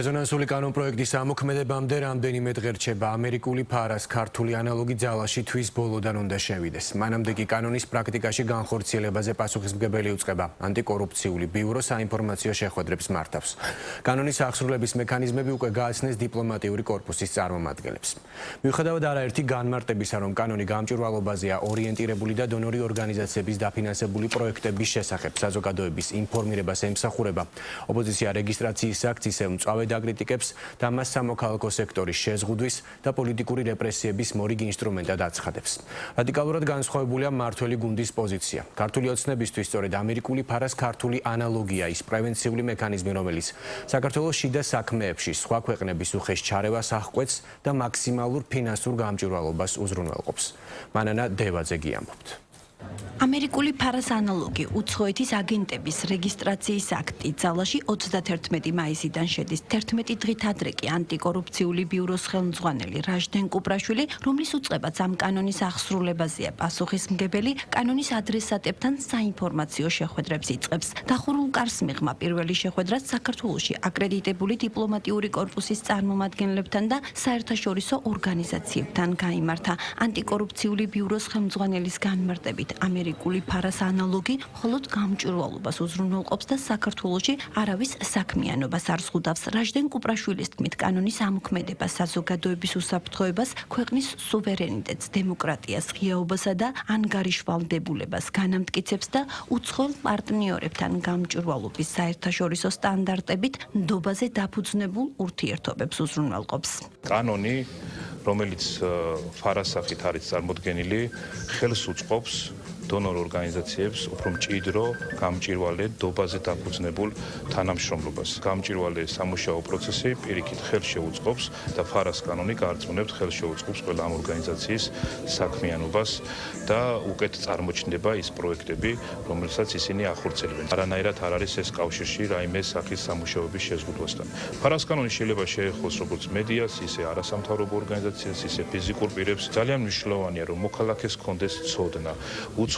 რეზონანსული კანონპროექტის ამოქმედებამდე რამდენიმე დღე რჩება. ამერიკული ფარას ქართული ანალოგი ძალაში თვის ბოლოდან უნდა შევიდეს. მანამდე კი კანონის პრაქტიკაში განხორციელებაზე პასუხისმგებელი უწყება ანტიკორუფციული ბიურო საინფორმაციო შეხვედრებს მართავს. კანონის აღსრულების მექანიზმები უკვე გააცნეს დიპლომატიური კორპუსის წარმომადგენლებს. მიუხედავად არაერთი განმარტებისა, რომ კანონი გამჭვირვალობაზეა ორიენტირებული და დონორი ორგანიზაციების დაფინანსებული პროექტების შესახებ საზოგადოების ინფორმირებას ემსახურება, ოპოზიცია რეგისტრაციის აქციის მწვავედ აკრიტიკებს და მას სამოქალაქო სექტორის შეზღუდვის და პოლიტიკური რეპრესიების მორიგ ინსტრუმენტად აცხადებს. რადიკალურად განსხვავებულია მმართველი გუნდის პოზიცია. ქართული ოცნებისთვის სწორედ ამერიკული ფარას ქართული ანალოგია ის პრევენციული მექანიზმი, რომელიც საქართველოს შიდა საქმეებში სხვა ქვეყნების უხეშ ჩარევას აღკვეთს და მაქსიმალურ ფინანსურ გამჭვირვალობას უზრუნველყოფს. მანანა დევაძე გიამბობთ. ამერიკული ფარას ანალოგი უცხოეთის აგენტების რეგისტრაციის აქტი ძალაში 31 მაისიდან შედის. 11 დღით ადრე კი ანტიკორუფციული ბიუროს ხელმძღვანელი რაჟდენ კუპრაშვილი, რომლის უწყებაც ამ კანონის აღსრულებაზეა პასუხისმგებელი, კანონის ადრესატებთან საინფორმაციო შეხვედრებს იწყებს. დახურულ კარს მიღმა პირველი შეხვედრაც საქართველოში აკრედიტებული დიპლომატიური კორპუსის წარმომადგენლებთან და საერთაშორისო ორგანიზაციებთან გაიმართა. ანტიკორუფციული ბიუროს ხელმძღვანელის განმარტებით ამერიკული ფარას ანალოგი მხოლოდ გამჭვირვალობას უზრუნველყოფს და საქართველოში არავის საქმიანობას არ ზღუდავს. რაჟდენ კუპრაშვილის თქმით, კანონის ამოქმედება საზოგადოების უსაფრთხოებას, ქვეყნის სუვერენიტეტს, დემოკრატიას, ღიაობასა და ანგარიშვალდებულებას განამტკიცებს და უცხოელ პარტნიორებთან გამჭვირვალობის საერთაშორისო სტანდარტებით ნდობაზე დაფუძნებულ ურთიერთობებს უზრუნველყოფს. კანონი, რომელიც ფარას სახით არის წარმოდგენილი, ხელს უწყობს დონორ ორგანიზაციებს უფრო მჭიდრო, გამჭვირვალე, ნდობაზე დაფუძნებულ თანამშრომლობას. გამჭვირვალე სამუშაო პროცესი პირიქით ხელს შეუწყობს და ფარას კანონი გარწმუნებთ ხელს შეუწყობს ყველა ამ ორგანიზაციის საქმიანობას და უკეთ წარმოჩნდება ის პროექტები, რომელსაც ისინი ახორციელებენ. არანაირად არ არის ეს კავშირში რაიმე სახის სამუშაოების შეზღუდვასთან. ფარას კანონი შეიძლება შეეხოს როგორც მედიას, ისე არასამთავრობო ორგანიზაციას, ისე ფიზიკურ პირებს. ძალიან მნიშვნელოვანია, რომ მოქალაქეს ჰქონდეს ცოდნა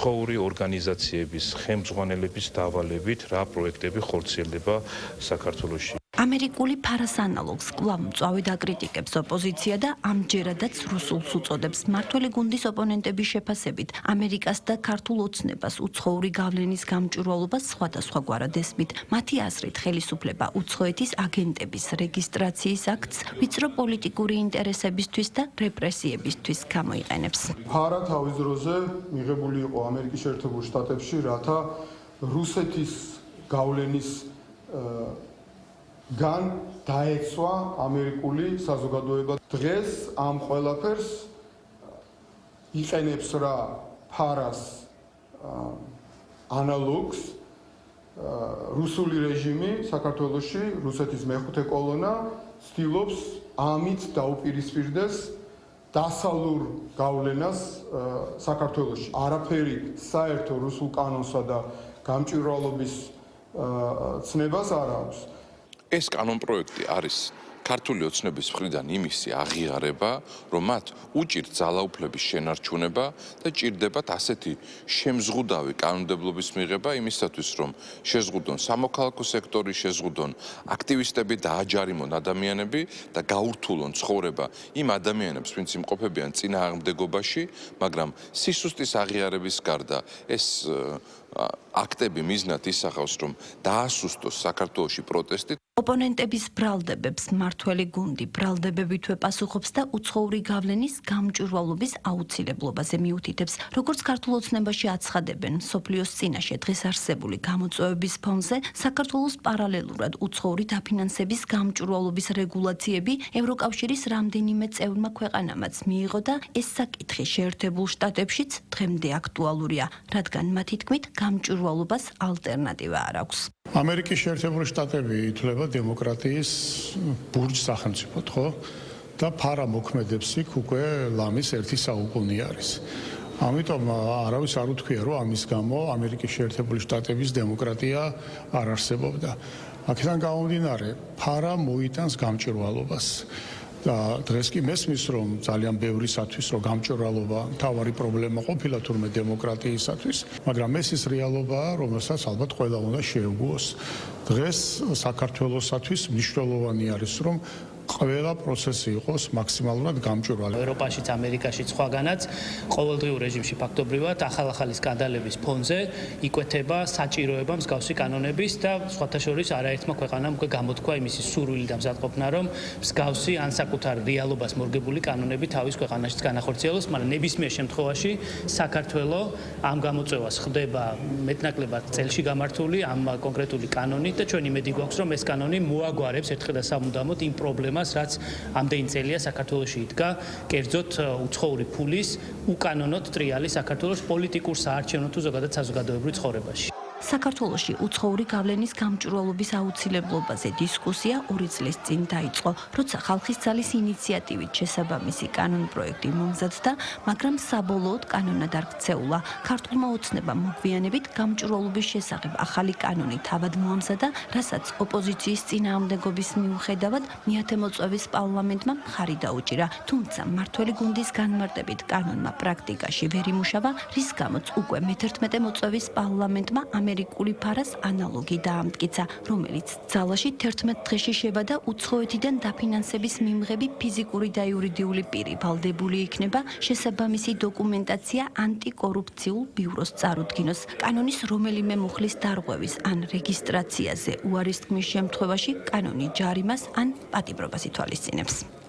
უცხოური ორგანიზაციების ხელმძღვანელების დავალებით რა პროექტები ხორციელდება საქართველოში. ამერიკული ფარას ანალოგს კვლავ მწვავედ აკრიტიკებს ოპოზიცია და ამჯერადაც რუსულს უწოდებს. მმართველი გუნდის ოპონენტების შეფასებით, ამერიკას და ქართულ ოცნებას უცხოური გავლენის გამჭვირვალობას სხვადასხვაგვარად ესმით. მათი აზრით, ხელისუფლება უცხოეთის აგენტების რეგისტრაციის აქტს ვიწრო პოლიტიკური ინტერესებისთვის და რეპრესიებისთვის გამოიყენებს. ფარა თავის დროზე მიღებული იყო ამერიკის შეერთებულ შტატებში, რათა რუსეთის გავლენის გან დაეცვა ამერიკული საზოგადოება. დღეს ამ ყველაფერს იყენებს რა ფარას ანალოგს რუსული რეჟიმი საქართველოში, რუსეთის მეხუთე კოლონა ცდილობს ამით დაუპირისპირდეს დასავლურ გავლენას საქართველოში. არაფერი საერთო რუსულ კანონსა და გამჭვირვალობის ცნებას არ აქვს. ეს კანონპროექტი არის ქართული ოცნების მხრიდან იმისი აღიარება, რომ მათ უჭირთ ძალაუფლების შენარჩუნება და ჭირდებათ ასეთი შემზღუდავი კანონმდებლობის მიღება იმისათვის, რომ შეზღუდონ სამოქალაქო სექტორი, შეზღუდონ აქტივისტები, დააჯარიმონ ადამიანები და გაურთულონ ცხოვრება იმ ადამიანებს, ვინც იმყოფებიან წინააღმდეგობაში, მაგრამ სისუსტის აღიარების გარდა ეს აქტები მიზნად ისახავს, რომ დაასუსტოს საქართველოში პროტესტი. ოპონენტების ბრალდებებს მმართველი გუნდი ბრალდებებითვე პასუხობს და უცხოური გავლენის გამჭვირვალობის აუცილებლობაზე მიუთითებს. როგორც ქართულ ოცნებაში აცხადებენ, მსოფლიოს წინაშე დღეს არსებული გამოწვევების ფონზე საქართველოს პარალელურად უცხოური დაფინანსების გამჭვირვალობის რეგულაციები ევროკავშირის რამდენიმე წევრმა ქვეყანამაც მიიღო და ეს საკითხი შეერთებულ შტატებშიც დღემდე აქტუალურია, რადგან მათი თქმით გამჭვირვალობას ალტერნატივა არ აქვს. ამერიკის შეერთებული შტატები ითვლება დემოკრატიის ბურჯ სახელმწიფოდ, ხო? და ფარა მოქმედებს იქ უკვე ლამის ერთი საუკუნე არის. ამიტომ არავის არ უთქვია, რომ ამის გამო ამერიკის შეერთებული შტატების დემოკრატია არ არსებობდა. აქედან გამომდინარე, ფარა მოიტანს გამჭვირვალობას. და დღეს კი მესმის რომ ძალიან ბევრისათვის რომ გამჭვირვალობა მთავარი პრობლემა ყოფილა თურმე დემოკრატიისათვის, მაგრამ ეს ის რეალობაა, რომელსაც ალბათ ყველა უნდა შეეგუოს. დღეს საქართველოსათვის მნიშვნელოვანი არის რომ ყველა პროცესი იყოს მაქსიმალურად გამჭვირვალე. ევროპაშიც, ამერიკაშიც, სხვაგანაც ყოველდღიურ რეჟიმში ფაქტობრივად ახალ-ახალი სკანდალების ფონზე იკვეთება საჭიროება მსგავსი კანონების და სხვათა შორის არაერთმა ქვეყანამ უკვე გამოთქვა იმისი სურვილი და მზადყოფნა, რომ მსგავსი ან საკუთარ რეალობას მორგებული კანონები თავის ქვეყანაშიც განახორციელოს, მაგრამ ნებისმიერ შემთხვევაში საქართველოს ამ გამოწვევას ხდება მეტნაკლებად წელში გამართული ამ კონკრეტული კანონით და ჩვენ იმედი გვაქვს, რომ ეს კანონი მოაგვარებს ერთხელ და სამუდამოდ იმ პრობლემას, რაც ამდენი წელია საქართველოში იდგა, კერძოდ უცხოური ფულის უკანონოდ ტრიალი საქართველოს პოლიტიკურ, საარჩევნო თუ ზოგადად საზოგადოებრივ ცხოვრებაში. საქართველოში უცხოური გავლენის გამჭვირვალობის აუცილებლობაზე დისკუსია 2 წლის წინ დაიწყო, როცა ხალხის ძალის ინიციატივით შესაბამისი კანონპროექტი მომზადდა, მაგრამ საბოლოოდ კანონად არ ქცეულა. ქართულმა ოცნებამ მოგვიანებით გამჭვირვალობის შესახებ ახალი კანონი თავად მოამზადა, რასაც ოპოზიციის წინააღმდეგობის მიუხედავად მეათე მოწვევის პარლამენტმა მხარი დაუჭირა. თუმცა მმართველი გუნდის განმარტებით კანონმა პრაქტიკაში ვერ იმუშავა, რის გამოც უკვე მე-11 მოწვევის პარლამენტმა ამერიკული ფარას ანალოგი დაამტკიცა, რომელიც ძალაში 11 დღეში შევადა უცხოეთიდან დაფინანსების მიმღები ფიზიკური და იურიდიული პირი ვალდებული იქნება შესაბამისი დოკუმენტაცია ანტიკორუფციულ ბიუროს წარუდგინოს. კანონის რომელიმე მუხლის დარღვევის ან რეგისტრაციაზე უარის თქმის შემთხვევაში კანონი ჯარიმას ან პატიმრობას ითვალისწინებს.